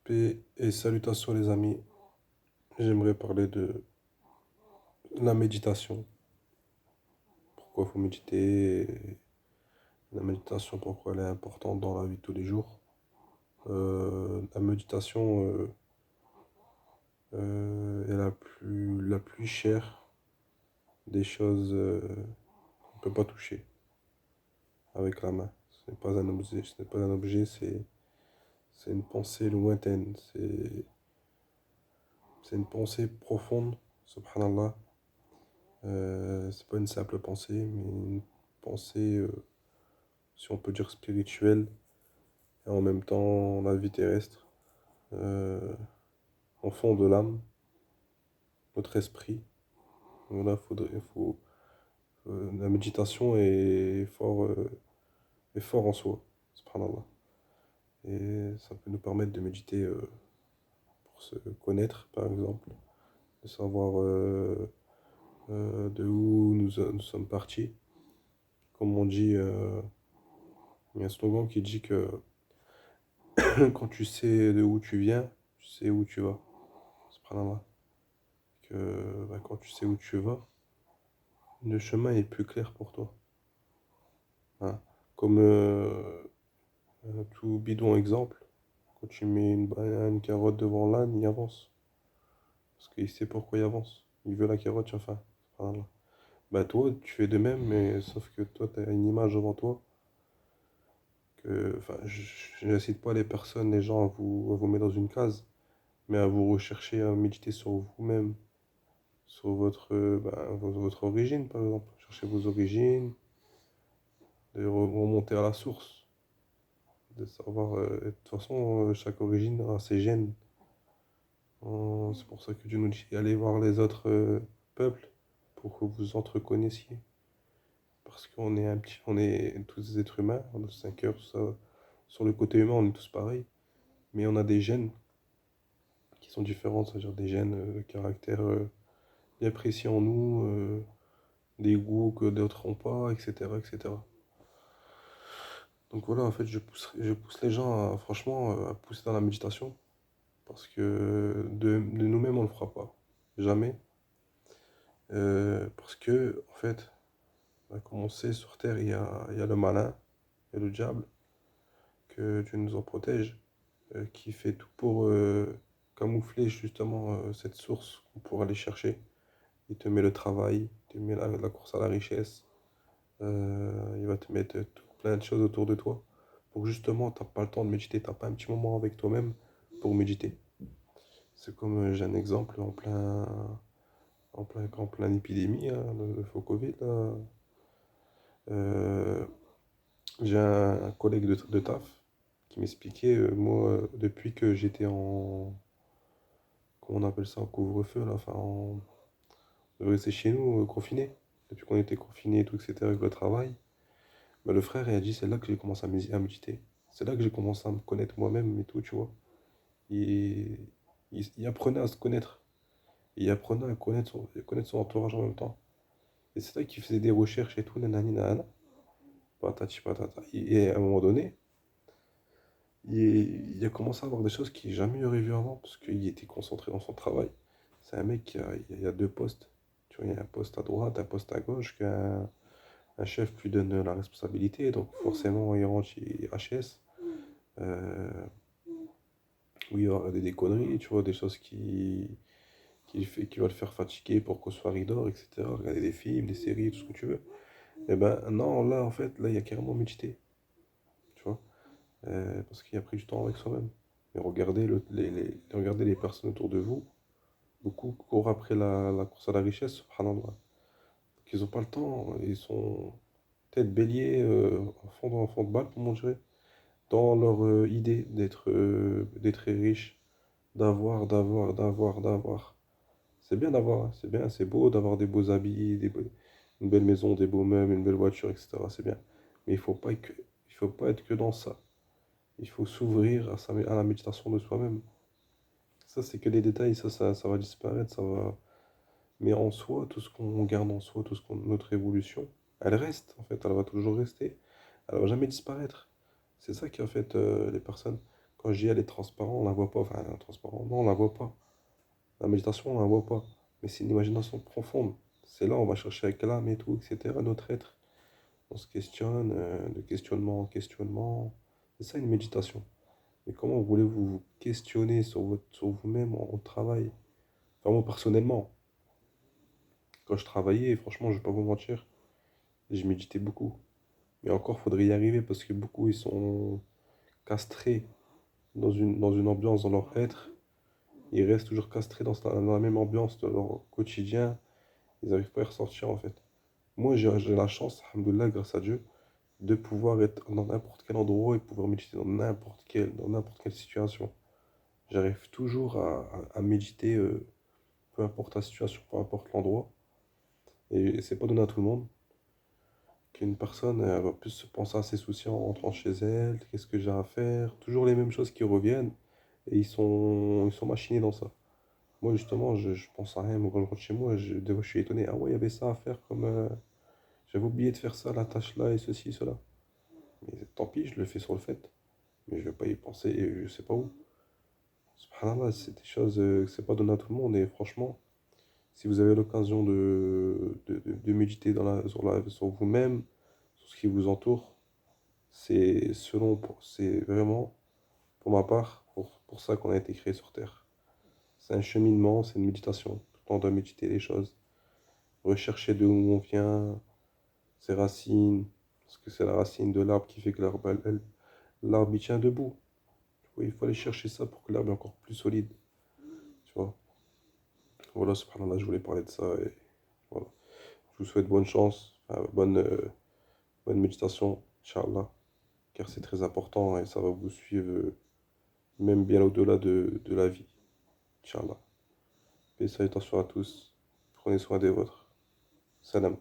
Paix et salutations les amis. J'aimerais parler de la méditation. Pourquoi il faut méditer, et la méditation, pourquoi elle est importante dans la vie de tous les jours. La méditation est la plus chère des choses qu'on ne peut pas toucher avec la main. Ce n'est pas un objet, c'est une pensée lointaine. C'est une pensée profonde, subhanallah. C'est pas une simple pensée, mais une pensée, si on peut dire spirituelle, et en même temps la vie terrestre, euh, en fond de l'âme, notre esprit. Voilà, la méditation est fort en soi, subhanallah. Et ça peut nous permettre de méditer pour se connaître, par exemple, de savoir de où nous sommes partis. Comme on dit, il y a un slogan qui dit que quand tu sais de où tu viens, tu sais où tu vas. Subhanallah. Quand tu sais où tu vas, le chemin est plus clair pour toi. Hein. Comme un tout bidon exemple, quand tu mets une carotte devant l'âne, il avance. Parce qu'il sait pourquoi il avance. Il veut la carotte, tu as faim. Subhanallah. Bah toi, tu fais de même, mais sauf que toi, tu as une image devant toi. Enfin, je n'incite pas les personnes, les gens à vous mettre dans une case, mais à vous rechercher, à méditer sur vous-même, sur votre origine, par exemple. Cherchez vos origines, de remonter à la source, de savoir. De toute façon, chaque origine a ses gènes. C'est pour ça que Dieu nous dit allez voir les autres peuples pour que vous entreconnaissiez. Parce on est tous des êtres humains, on a tous un cœur, tout ça. Sur le côté humain, on est tous pareils, mais on a des gènes qui sont différents, c'est-à-dire des gènes de caractère bien précis en nous, des goûts que d'autres n'ont pas, etc., etc. Donc voilà, en fait, je pousse les gens à, franchement, à pousser dans la méditation, parce que de nous-mêmes, on ne le fera pas. Jamais. Parce que, en fait, comme on sait, sur Terre, il y a le malin, il y a le diable, que Dieu nous en protège, qui fait tout pour camoufler justement cette source qu'on pourra aller chercher. Il te met le travail, il te met la course à la richesse, il va te mettre plein de choses autour de toi pour que justement, tu n'as pas le temps de méditer, tu n'as pas un petit moment avec toi-même pour méditer. C'est comme, j'ai un exemple en plein épidémie, hein, le faux Covid, là. Euh, j'ai un collègue de taf qui m'expliquait, moi, depuis que j'étais comment on appelle ça, en couvre-feu, là, enfin, on devait rester chez nous, confinés. Depuis qu'on était confinés et tout, etc., avec le travail, bah, le frère, il a dit, c'est là que j'ai commencé à méditer. C'est là que j'ai commencé à me connaître moi-même et tout, tu vois. Et il apprenait à se connaître. Et il apprenait à connaître son entourage en même temps. Et c'est là qu'il faisait des recherches et tout, nanani, nanana, patati patata. Et à un moment donné, il a commencé à voir des choses qu'il n'a jamais aurait vues avant, parce qu'il était concentré dans son travail. C'est un mec qui a deux postes. Tu vois, il y a un poste à droite, un poste à gauche, un chef lui donne la responsabilité, donc forcément il rentre chez HS, euh, où il y aura des conneries, tu vois, des choses qui va le faire fatiguer pour qu'au soir il dort, etc. Regarder des films, des séries, tout ce que tu veux. Et ben non, là en fait, là il y a carrément médité, tu vois, parce qu'il a pris du temps avec soi-même. Et regardez les personnes autour de vous, beaucoup courent après la course à la richesse, subhanallah. Donc ils n'ont pas le temps, ils sont tête bélier, en fond de balle, comme on dirait, dans leur idée d'être riche, d'avoir. C'est bien d'avoir, hein, c'est bien, c'est beau d'avoir des beaux habits, une belle maison, des beaux meubles, une belle voiture, etc. C'est bien. Mais il faut pas être que dans ça. Il faut s'ouvrir à la méditation de soi-même. Ça, c'est que des détails, ça va disparaître, ça va. Mais en soi, tout ce qu'on garde en soi, notre évolution, elle reste, en fait, elle va toujours rester. Elle va jamais disparaître. C'est ça qui, en fait, les personnes. Quand je dis elle est transparente, on la voit pas. Enfin, elle est transparente, non, on la voit pas. La méditation, on la voit pas. Mais c'est une imagination profonde. C'est là, on va chercher avec l'âme et tout, etc. Notre être. On se questionne, de questionnement en questionnement. C'est ça une méditation. Mais comment voulez-vous vous questionner sur vous-même au travail? Enfin, moi, personnellement, quand je travaillais, franchement, je vais pas vous mentir, je méditais beaucoup. Mais encore, faudrait y arriver parce que beaucoup, ils sont castrés dans une ambiance dans leur être. Ils restent toujours castrés dans la même ambiance de leur quotidien. Ils n'arrivent pas à y ressortir, en fait. Moi, j'ai la chance, alhamdoulilah, grâce à Dieu, de pouvoir être dans n'importe quel endroit et pouvoir méditer dans n'importe quelle situation. J'arrive toujours à méditer, peu importe la situation, peu importe l'endroit. Et c'est pas donné à tout le monde qu'une personne elle va plus se penser à ses soucis en rentrant chez elle, qu'est-ce que j'ai à faire, toujours les mêmes choses qui reviennent et ils sont machinés dans ça. Moi justement, je pense à rien, moi quand je rentre chez moi, des fois je suis étonné, ah ouais, il y avait ça à faire comme j'avais oublié de faire ça, la tâche là et ceci, cela. Mais tant pis, je le fais sur le fait, mais je vais pas y penser, je sais pas où. Subhanallah, c'est des choses que c'est pas donné à tout le monde et franchement, si vous avez l'occasion de méditer sur vous-même, sur ce qui vous entoure, c'est vraiment, pour ma part, pour ça qu'on a été créé sur Terre. C'est un cheminement, c'est une méditation. Tout le temps, on doit méditer les choses, rechercher de où on vient, ses racines, parce que c'est la racine de l'arbre qui fait que l'arbre il tient debout. Du coup, il faut aller chercher ça pour que l'arbre est encore plus solide. Tu vois. Voilà, subhanallah, je voulais parler de ça et voilà. Je vous souhaite bonne chance, bonne méditation, Inch'Allah, car c'est très important et ça va vous suivre même bien au-delà de la vie, Inch'Allah. Et salutations à tous, prenez soin des vôtres. Salam.